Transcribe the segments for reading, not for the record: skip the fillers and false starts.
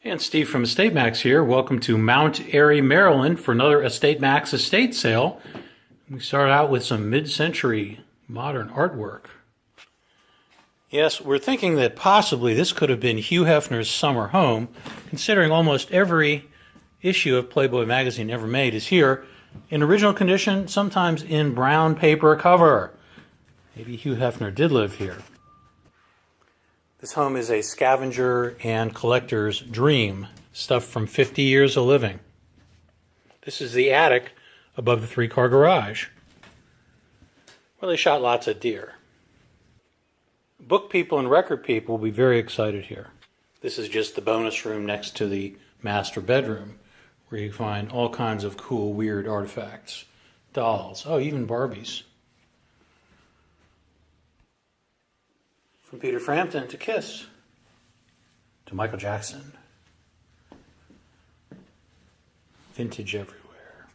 And Steve from EstateMax here. Welcome to Mount Airy, Maryland for another EstateMax estate sale. We start out with some mid-century modern artwork. Yes, we're thinking that possibly this could have been Hugh Hefner's summer home, considering almost every issue of Playboy magazine ever made is here in original condition, sometimes in brown paper cover. Maybe Hugh Hefner did live here. This home is a scavenger and collector's dream, stuff from 50 years of living. This is the attic above the three-car garage, where they shot lots of deer. Book people and record people will be very excited here. This is just the bonus room next to the master bedroom, where you find all kinds of cool, weird artifacts. Dolls, oh, even Barbies. From Peter Frampton to Kiss, to Michael Jackson. Vintage everywhere.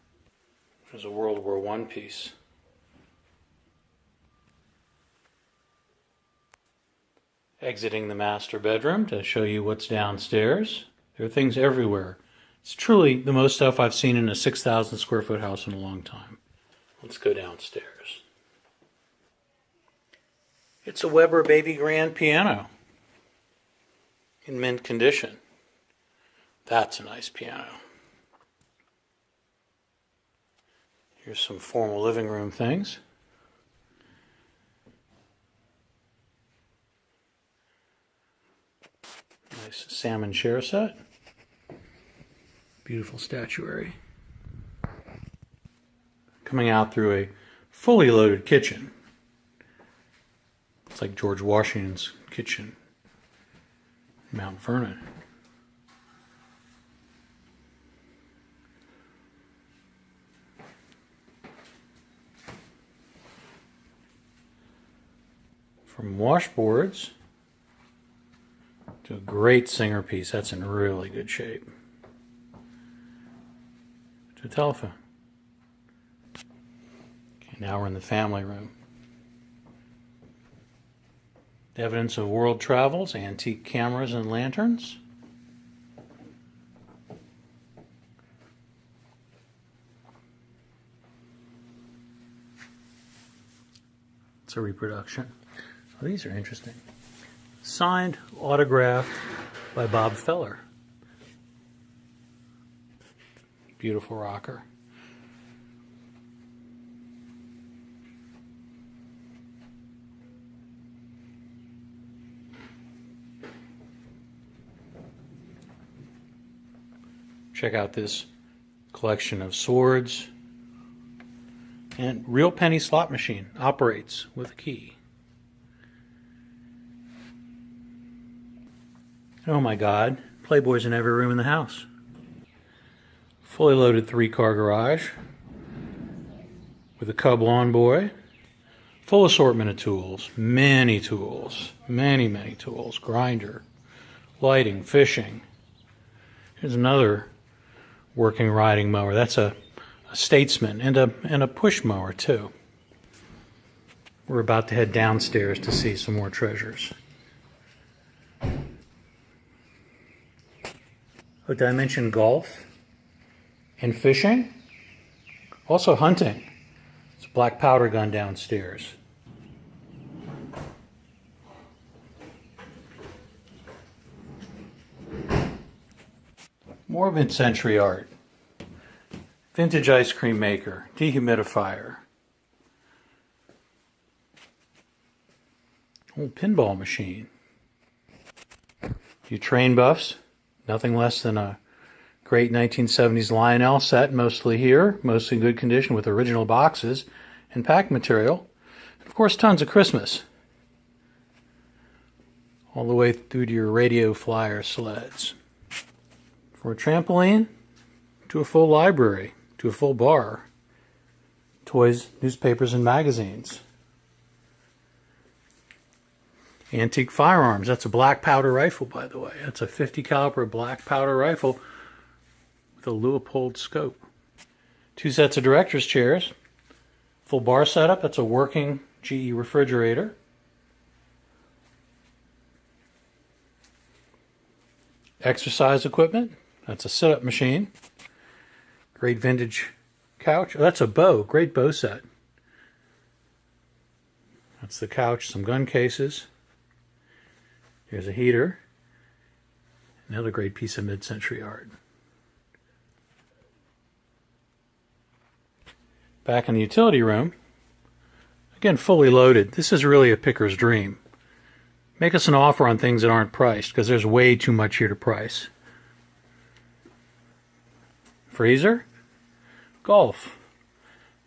There's a World War I piece. Exiting the master bedroom to show you what's downstairs. There are things everywhere. It's truly the most stuff I've seen in a 6,000 square foot house in a long time. Let's go downstairs. It's a Weber Baby Grand piano in mint condition. That's a nice piano. Here's some formal living room things. Nice salmon chair set. Beautiful statuary. Coming out through a fully loaded kitchen. It's like George Washington's kitchen, Mount Vernon. From washboards to a great singer piece, that's in really good shape, to a telephone. Okay, now we're in the family room. Evidence of world travels, antique cameras and lanterns. It's a reproduction. Oh, these are interesting. Signed, autographed by Bob Feller. Beautiful rocker. Check out this collection of swords. And real penny slot machine operates with a key. Oh my God, Playboy's in every room in the house. Fully loaded three-car garage with a Cub lawn boy. Full assortment of tools, many tools, many tools. Grinder, lighting, fishing. Here's another working riding mower. That's a Statesman and a push mower too. We're about to head downstairs to see some more treasures. Oh, did I mention golf and fishing? Also hunting. It's a black powder gun downstairs. More mid-century art. Vintage ice cream maker, dehumidifier. Old pinball machine. You train buffs, nothing less than a great 1970s Lionel set, mostly here, mostly in good condition with original boxes and pack material. And of course, tons of Christmas. All the way through to your radio flyer sleds. From a trampoline to a full library, to a full bar. Toys, newspapers, and magazines. Antique firearms. That's a black powder rifle, by the way. That's a .50 caliber black powder rifle with a Leupold scope. Two sets of director's chairs. Full bar setup. That's a working GE refrigerator. Exercise equipment. That's a sit-up machine. Great vintage couch. Oh, that's a bow. Great bow set. That's the couch. Some gun cases. Here's a heater. Another great piece of mid-century art. Back in the utility room. Again, fully loaded. This is really a picker's dream. Make us an offer on things that aren't priced, because there's way too much here to price. Freezer. Golf.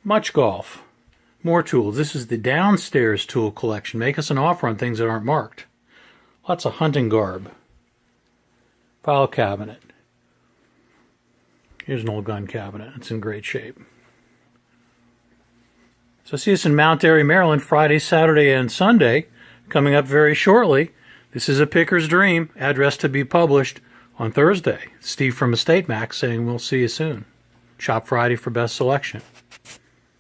Much golf. More tools. This is the downstairs tool collection. Make us an offer on things that aren't marked. Lots of hunting garb. File cabinet. Here's an old gun cabinet. It's in great shape. So see us in Mount Airy, Maryland, Friday, Saturday, and Sunday. Coming up very shortly. This is a picker's dream. Address to be published on Thursday. Steve from EstateMax saying we'll see you soon. Shop Friday for best selection.